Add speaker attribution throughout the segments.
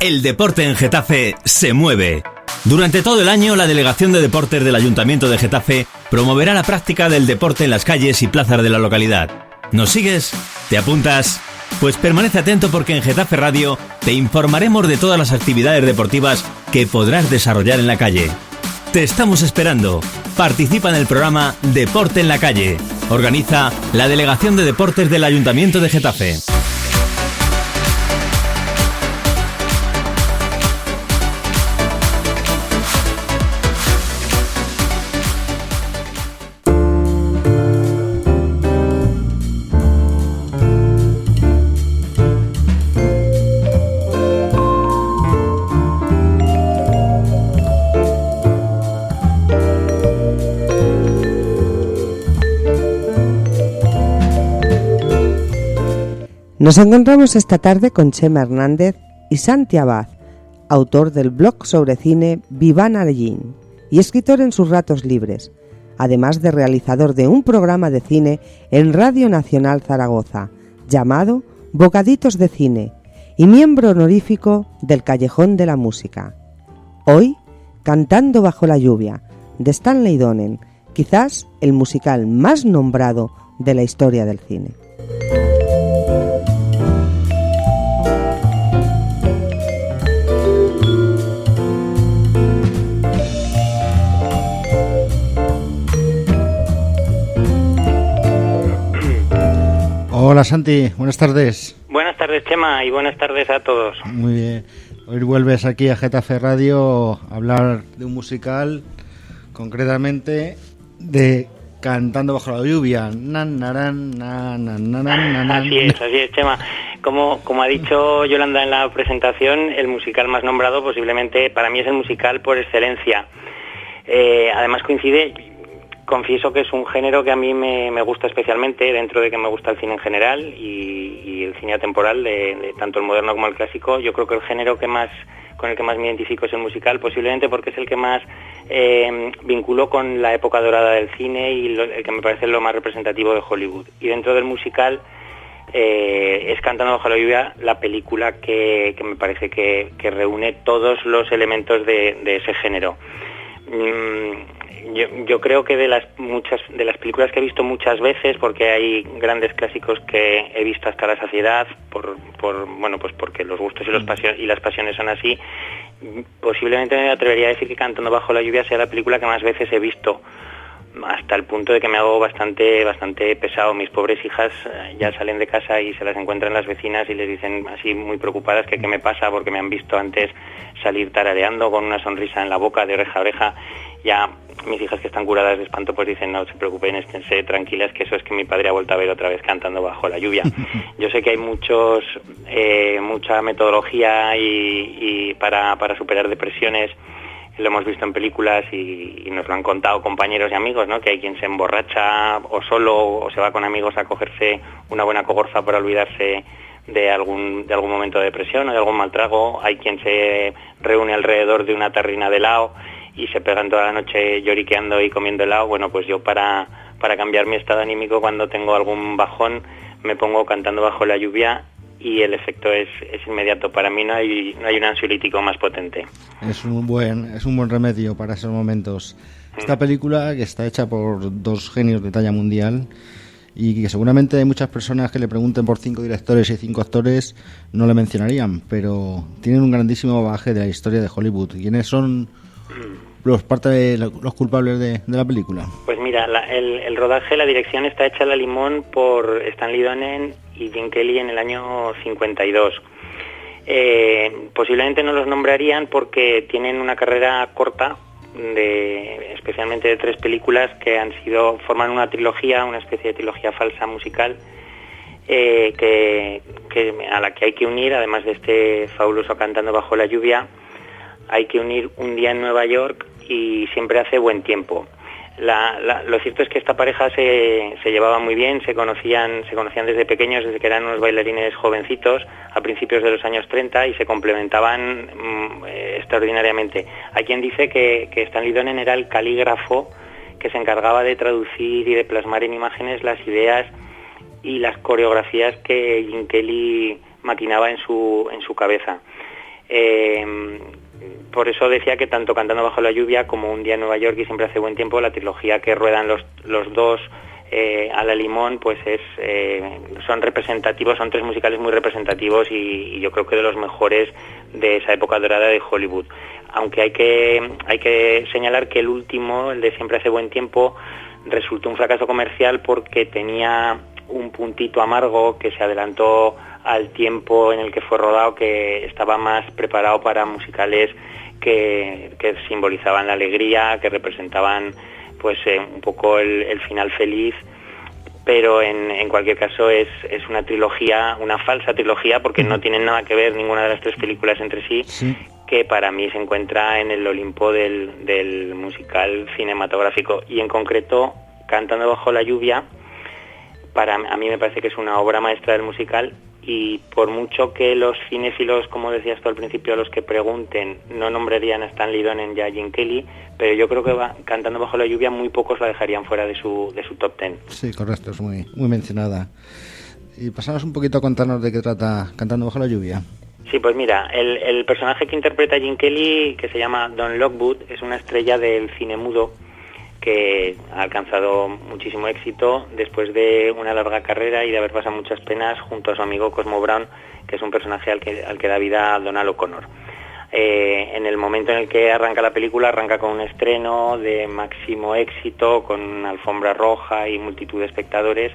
Speaker 1: El deporte en Getafe se mueve. Durante todo el año, la Delegación de Deportes del Ayuntamiento de Getafe promoverá la práctica del deporte en las calles y plazas de la localidad. ¿Nos sigues? ¿Te apuntas? Pues permanece atento porque en Getafe Radio te informaremos de todas las actividades deportivas que podrás desarrollar en la calle. Te estamos esperando. Participa en el programa Deporte en la Calle. Organiza la Delegación de Deportes del Ayuntamiento de Getafe.
Speaker 2: Nos encontramos esta tarde con Chema Hernández y Santi Abad, autor del blog sobre cine Vivant Allín y escritor en sus ratos libres, además de realizador de un programa de cine en Radio Nacional Zaragoza, llamado Bocaditos de Cine, y miembro honorífico del Callejón de la Música. Hoy, Cantando bajo la lluvia, de Stanley Donen, quizás el musical más nombrado de la historia del cine.
Speaker 3: Hola Santi, buenas tardes.
Speaker 4: Buenas tardes Chema y buenas tardes a todos.
Speaker 3: Muy bien, hoy vuelves aquí a Getafe Radio a hablar de un musical, concretamente de Cantando bajo la lluvia.
Speaker 4: Así es Chema. Como ha dicho Yolanda en la presentación, el musical más nombrado posiblemente para mí es el musical por excelencia. Además confieso que es un género que a mí me gusta especialmente, dentro de que me gusta el cine en general y el cine atemporal, de tanto el moderno como el clásico. Yo creo que el género con el que más me identifico es el musical, posiblemente porque es el que más vinculo con la época dorada del cine y el que me parece lo más representativo de Hollywood. Y dentro del musical es Cantando bajo la lluvia la película que me parece que reúne todos los elementos de ese género. Yo creo que de las películas que he visto muchas veces, porque hay grandes clásicos que he visto hasta la saciedad, pues porque los gustos y las pasiones son así, posiblemente me atrevería a decir que Cantando bajo la lluvia sea la película que más veces he visto, hasta el punto de que me hago bastante pesado. Mis pobres hijas ya salen de casa y se las encuentran las vecinas y les dicen así muy preocupadas que qué me pasa, porque me han visto antes salir tarareando con una sonrisa en la boca de oreja a oreja. Ya mis hijas, que están curadas de espanto, pues dicen: no se preocupen, esténse tranquilas, que eso es que mi padre ha vuelto a ver otra vez Cantando bajo la lluvia. Yo sé que hay mucha metodología y para superar depresiones. Lo hemos visto en películas y nos lo han contado compañeros y amigos, ¿no? Que hay quien se emborracha o solo o se va con amigos a cogerse una buena cogorza para olvidarse de algún momento de depresión o de algún mal trago. Hay quien se reúne alrededor de una tarrina de helado y se pegan toda la noche lloriqueando y comiendo helado. Bueno, pues yo para cambiar mi estado anímico cuando tengo algún bajón me pongo Cantando bajo la lluvia y el efecto es inmediato. Para mí no hay un ansiolítico más potente.
Speaker 3: Es un buen remedio para esos momentos. Esta película, que está hecha por dos genios de talla mundial y que seguramente hay muchas personas que le pregunten por 5 directores y 5 actores no le mencionarían, pero tienen un grandísimo bagaje de la historia de Hollywood. ¿Quiénes son los culpables de la película?
Speaker 4: Pues mira, el rodaje, la dirección está hecha a la limón por Stanley Donen y Gene Kelly en el año 52. Posiblemente no los nombrarían porque tienen una carrera corta, especialmente de 3 películas que forman una trilogía, una especie de trilogía falsa musical, a la que hay que unir, además de este fabuloso Cantando bajo la lluvia, hay que unir Un día en Nueva York y Siempre hace buen tiempo. Lo cierto es que esta pareja se llevaba muy bien, se conocían desde pequeños, desde que eran unos bailarines jovencitos a principios de los años 30 y se complementaban extraordinariamente. Hay quien dice que Stanley Donen era el calígrafo que se encargaba de traducir y de plasmar en imágenes las ideas y las coreografías que Gene Kelly maquinaba en su cabeza. Por eso decía que tanto Cantando bajo la lluvia como Un día en Nueva York y Siempre hace buen tiempo, la trilogía que ruedan los dos a la limón, pues son representativos, son tres musicales muy representativos y yo creo que de los mejores de esa época dorada de Hollywood. Aunque hay que señalar que el último, el de Siempre hace buen tiempo, resultó un fracaso comercial porque tenía un puntito amargo que se adelantó al tiempo en el que fue rodado, que estaba más preparado para musicales que simbolizaban la alegría, que representaban pues un poco el final feliz, pero en cualquier caso es una trilogía, una falsa trilogía, porque no tienen nada que ver ninguna de las tres películas entre sí, que para mí se encuentra en el Olimpo del musical cinematográfico, y en concreto Cantando bajo la lluvia a mí me parece que es una obra maestra del musical. Y por mucho que los cinéfilos, como decías tú al principio, a los que pregunten, no nombrarían a Stanley Donen y a Gene Kelly, pero yo creo que Cantando bajo la lluvia muy pocos la dejarían fuera de su top 10.
Speaker 3: Sí, correcto, es muy mencionada. Y pasamos un poquito a contarnos de qué trata Cantando bajo la lluvia.
Speaker 4: Sí, pues mira, el personaje que interpreta Gene Kelly, que se llama Don Lockwood, es una estrella del cine mudo que ha alcanzado muchísimo éxito después de una larga carrera y de haber pasado muchas penas junto a su amigo Cosmo Brown, que es un personaje al que da vida Donald O'Connor. En el momento en el que arranca la película, arranca con un estreno de máximo éxito, con una alfombra roja y multitud de espectadores,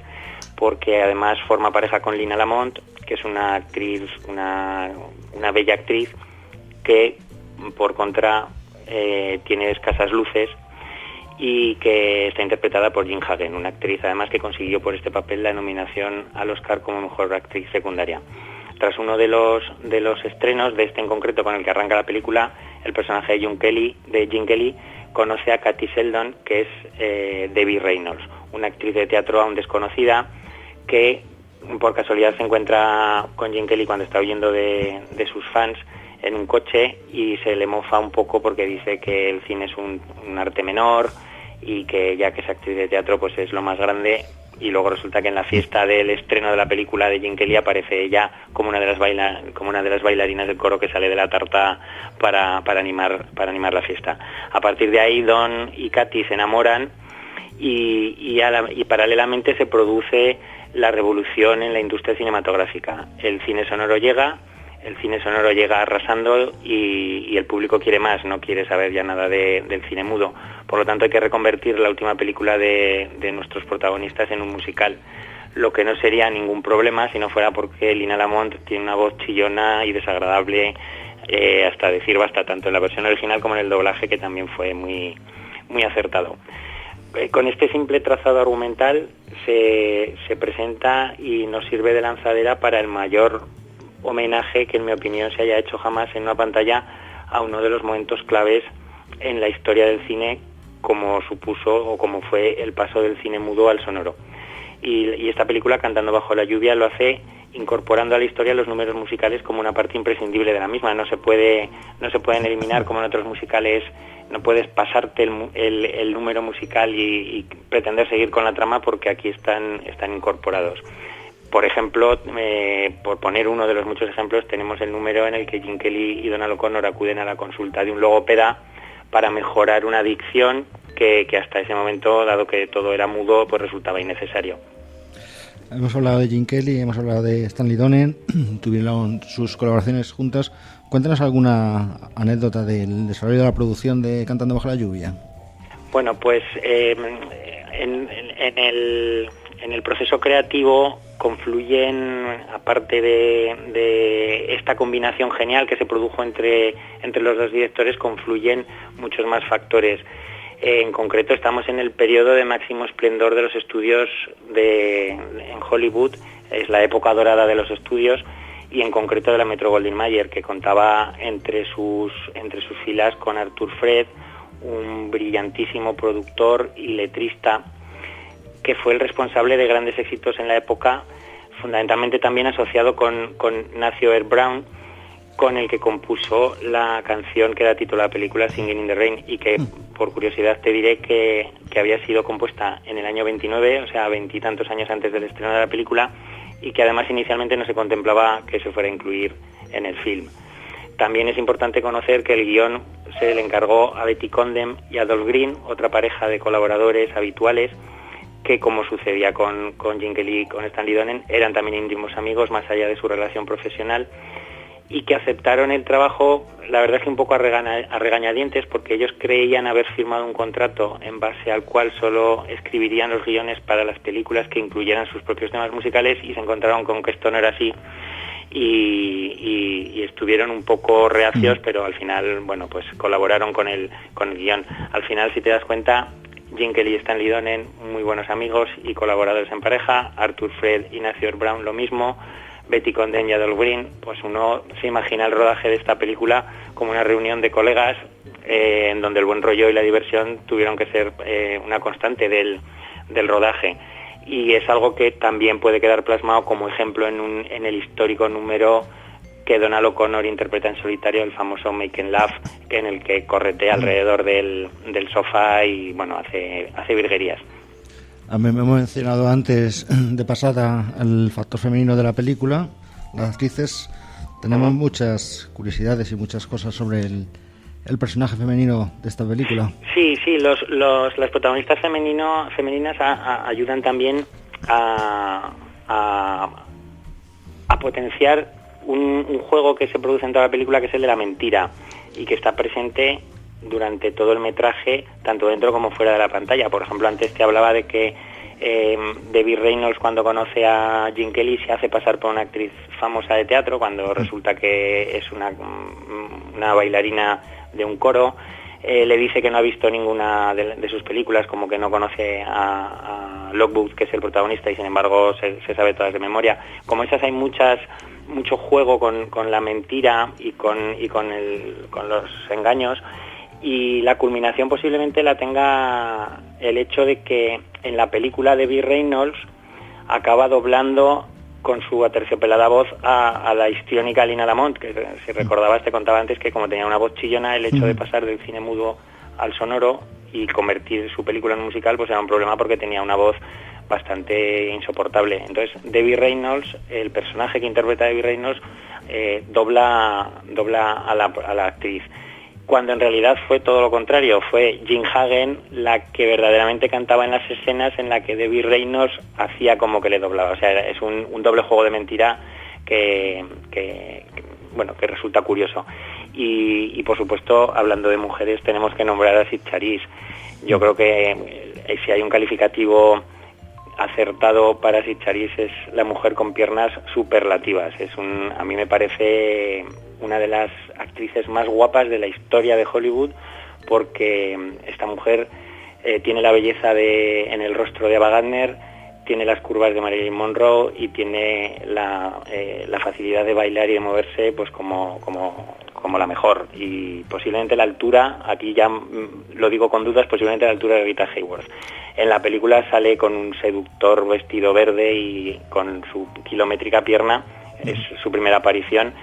Speaker 4: porque además forma pareja con Lina Lamont, que es una actriz, una bella actriz, que por contra tiene escasas luces, y que está interpretada por Jean Hagen, una actriz además que consiguió por este papel la nominación al Oscar como mejor actriz secundaria. Tras uno de los estrenos, de este en concreto con el que arranca la película, el personaje de Gene Kelly conoce a Katie Seldon, que es Debbie Reynolds, una actriz de teatro aún desconocida, que por casualidad se encuentra con Gene Kelly cuando está huyendo de sus fans en un coche, y se le mofa un poco porque dice que el cine es un arte menor y que ya que es actriz de teatro pues es lo más grande. Y luego resulta que en la fiesta del estreno de la película de Gene Kelly aparece ella como una de las bailarinas del coro que sale de la tarta para animar la fiesta. A partir de ahí Don y Katy se enamoran y paralelamente se produce la revolución en la industria cinematográfica. El cine sonoro llega arrasando y el público quiere más, no quiere saber ya nada del cine mudo. Por lo tanto hay que reconvertir la última película de nuestros protagonistas en un musical, lo que no sería ningún problema si no fuera porque Lina Lamont tiene una voz chillona y desagradable, hasta decir basta, tanto en la versión original como en el doblaje, que también fue muy, muy acertado. Con este simple trazado argumental se presenta y nos sirve de lanzadera para el mayor homenaje que en mi opinión se haya hecho jamás en una pantalla a uno de los momentos claves en la historia del cine, como supuso o como fue el paso del cine mudo al sonoro. Y esta película, Cantando bajo la lluvia, lo hace incorporando a la historia los números musicales como una parte imprescindible de la misma. No se pueden eliminar como en otros musicales. No puedes pasarte el número musical y pretender seguir con la trama, porque aquí están incorporados. Por ejemplo, por poner uno de los muchos ejemplos, tenemos el número en el que Gene Kelly y Donald O'Connor acuden a la consulta de un logopeda para mejorar una dicción que hasta ese momento, dado que todo era mudo, pues resultaba innecesario.
Speaker 3: Hemos hablado de Gene Kelly, hemos hablado de Stanley Donen, tuvieron sus colaboraciones juntas. Cuéntanos alguna anécdota del desarrollo de la producción de Cantando bajo la lluvia.
Speaker 4: Bueno, pues en el proceso creativo confluyen, aparte de esta combinación genial que se produjo entre los dos directores, confluyen muchos más factores. En concreto estamos en el periodo de máximo esplendor de los estudios en Hollywood. Es la época dorada de los estudios, y en concreto de la Metro-Goldwyn-Mayer, que contaba entre sus filas con Arthur Fred, un brillantísimo productor y letrista que fue el responsable de grandes éxitos en la época, fundamentalmente también asociado con Nacio Earl Brown, con el que compuso la canción que da título a la película, Singing in the Rain, y que, por curiosidad, te diré que había sido compuesta en el año 29, o sea, 20 y tantos años antes del estreno de la película, y que además inicialmente no se contemplaba que se fuera a incluir en el film. También es importante conocer que el guión se le encargó a Betty Condon y a Dolph Green, otra pareja de colaboradores habituales, que, como sucedía con Gene Kelly y con Stanley Donen, eran también íntimos amigos más allá de su relación profesional, y que aceptaron el trabajo, la verdad es que un poco a regañadientes, porque ellos creían haber firmado un contrato en base al cual solo escribirían los guiones para las películas que incluyeran sus propios temas musicales, y se encontraron con que esto no era así, y estuvieron un poco reacios, pero al final, bueno, pues colaboraron con el guión. Al final, si te das cuenta, Gene Kelly y Stanley Donen, muy buenos amigos y colaboradores en pareja. Arthur Fred y Nathaniel Brown, lo mismo. Betty Condon y Adolph Green, pues uno se imagina el rodaje de esta película como una reunión de colegas en donde el buen rollo y la diversión tuvieron que ser una constante del rodaje. Y es algo que también puede quedar plasmado como ejemplo en el histórico número que Donald O'Connor interpreta en solitario, el famoso Make 'Em Laugh, en el que corretea alrededor del sofá y, bueno, hace virguerías.
Speaker 3: A mí me hemos mencionado antes de pasada el factor femenino de la película. Las actrices tenemos muchas curiosidades y muchas cosas sobre el personaje femenino de esta película.
Speaker 4: Sí, las protagonistas femeninas ayudan también a potenciar un juego que se produce en toda la película, que es el de la mentira, y que está presente durante todo el metraje, tanto dentro como fuera de la pantalla. Por ejemplo, antes te hablaba de que Debbie Reynolds, cuando conoce a Gene Kelly, se hace pasar por una actriz famosa de teatro, cuando resulta que es una bailarina de un coro. Le dice que no ha visto ninguna de sus películas, como que no conoce a Lockwood, que es el protagonista, y sin embargo se sabe todas de memoria. Como esas hay mucho juego con la mentira y con los engaños, y la culminación posiblemente la tenga el hecho de que en la película Debbie Reynolds acaba doblando con su aterciopelada voz a la histriónica Lina Lamont, que si recordabas te contaba antes que como tenía una voz chillona, el hecho de pasar del cine mudo al sonoro y convertir su película en musical pues era un problema, porque tenía una voz bastante insoportable. Entonces Debbie Reynolds, el personaje que interpreta a Debbie Reynolds, dobla a la actriz, cuando en realidad fue todo lo contrario. Fue Jean Hagen la que verdaderamente cantaba en las escenas en la que Debbie Reynolds hacía como que le doblaba. O sea, es un doble juego de mentira que resulta curioso. Y por supuesto, hablando de mujeres, tenemos que nombrar a Sid Charisse. Yo creo que si hay un calificativo acertado para Sid Charisse, es la mujer con piernas superlativas. A mí me parece una de las actrices más guapas de la historia de Hollywood, porque esta mujer tiene la belleza en el rostro de Ava Gardner, tiene las curvas de Marilyn Monroe y tiene la facilidad de bailar y de moverse pues como la mejor, y posiblemente la altura, aquí ya lo digo con dudas, posiblemente la altura de Rita Hayworth. En la película sale con un seductor vestido verde y con su kilométrica pierna, es su primera aparición,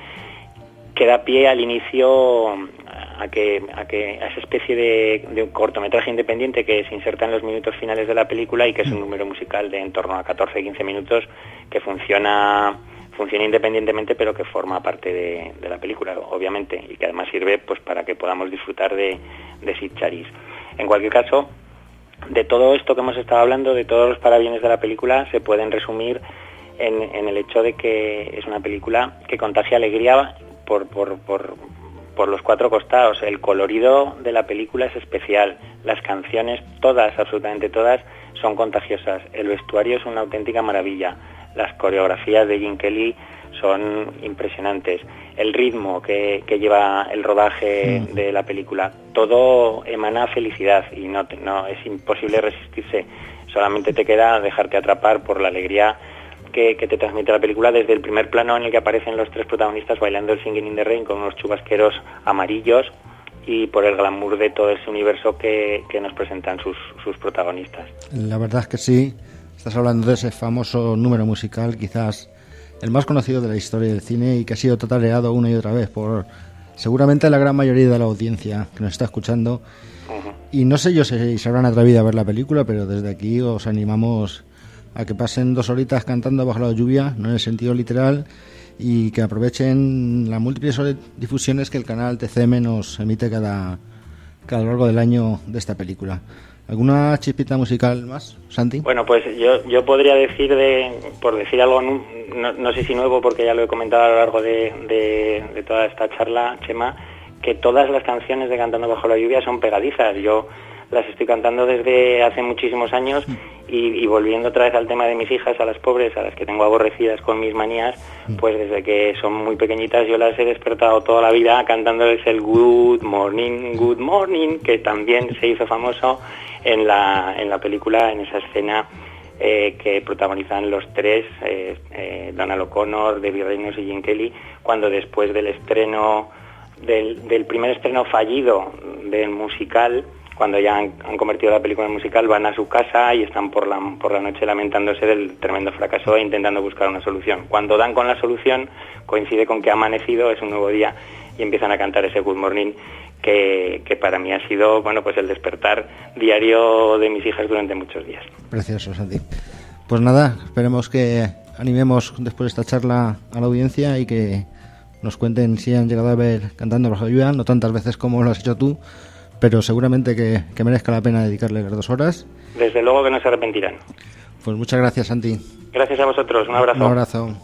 Speaker 4: que da pie al inicio a esa especie de un cortometraje independiente que se inserta en los minutos finales de la película, y que es un número musical de en torno a 14-15 minutos que funciona independientemente, pero que forma parte de la película, obviamente, y que además sirve pues para que podamos disfrutar de Sid Charisse. En cualquier caso, de todo esto que hemos estado hablando, de todos los parabienes de la película, se pueden resumir en el hecho de que es una película que contagia alegría por los cuatro costados. El colorido de la película es especial, las canciones, todas, absolutamente todas, son contagiosas, el vestuario es una auténtica maravilla, las coreografías de Gene Kelly son impresionantes, el ritmo que lleva el rodaje de la película, todo emana felicidad y no es imposible resistirse, solamente te queda dejarte atrapar por la alegría que te transmite la película, desde el primer plano en el que aparecen los tres protagonistas bailando el Singing in the Rain con unos chubasqueros amarillos, y por el glamour de todo ese universo que nos presentan sus protagonistas.
Speaker 3: La verdad es que sí, estás hablando de ese famoso número musical, quizás el más conocido de la historia del cine, y que ha sido totaleado una y otra vez por seguramente la gran mayoría de la audiencia que nos está escuchando. Y no sé yo si se habrán atrevido a ver la película, pero desde aquí os animamos a que pasen 2 horitas cantando bajo la lluvia, no en el sentido literal, y que aprovechen las múltiples difusiones que el canal TCM nos emite cada lo largo del año de esta película. ¿Alguna chispita musical más, Santi?
Speaker 4: Bueno, pues yo podría decir, por decir algo, no sé si nuevo, porque ya lo he comentado a lo largo de toda esta charla, Chema, que todas las canciones de Cantando bajo la lluvia son pegadizas. Yo las estoy cantando desde hace muchísimos años y volviendo otra vez al tema de mis hijas, a las pobres, a las que tengo aborrecidas con mis manías, pues desde que son muy pequeñitas yo las he despertado toda la vida cantándoles el Good Morning, que también se hizo famoso en la película, en esa escena que protagonizan los 3, Donald O'Connor, Debbie Reynolds y Gene Kelly, cuando después del estreno, del primer estreno fallido del musical, cuando ya han convertido la película en musical, van a su casa y están por la noche lamentándose del tremendo fracaso e intentando buscar una solución. Cuando dan con la solución, coincide con que ha amanecido, es un nuevo día, y empiezan a cantar ese Good Morning, que para mí ha sido, bueno, pues el despertar diario de mis hijas durante muchos días.
Speaker 3: Precioso, Santi. Pues nada, esperemos que animemos después de esta charla a la audiencia y que nos cuenten si han llegado a ver Cantando bajo la lluvia, no tantas veces como lo has hecho tú, pero seguramente que merezca la pena dedicarle las 2 horas.
Speaker 4: Desde luego que no se arrepentirán.
Speaker 3: Pues muchas gracias, Santi.
Speaker 4: Gracias a vosotros, un abrazo.
Speaker 3: Un abrazo.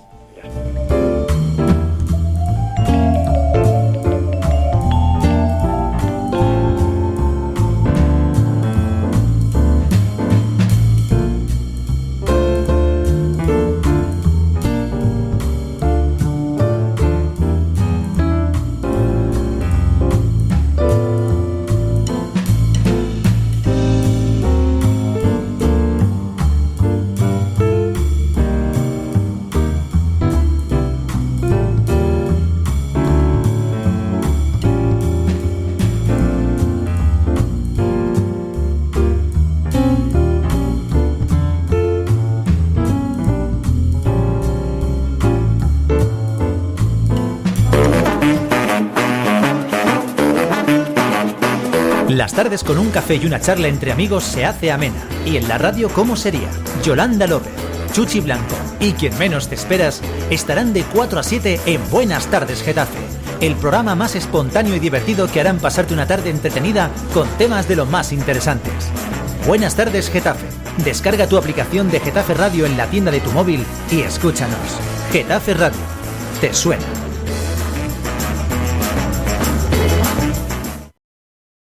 Speaker 5: Las tardes con un café y una charla entre amigos se hace amena. Y en la radio, ¿cómo sería? Yolanda López, Chuchi Blanco y quien menos te esperas estarán de 4 a 7 en Buenas Tardes Getafe, el programa más espontáneo y divertido que harán pasarte una tarde entretenida con temas de lo más interesantes. Buenas Tardes Getafe. Descarga tu aplicación de Getafe Radio en la tienda de tu móvil y escúchanos. Getafe Radio. ¿Te suena?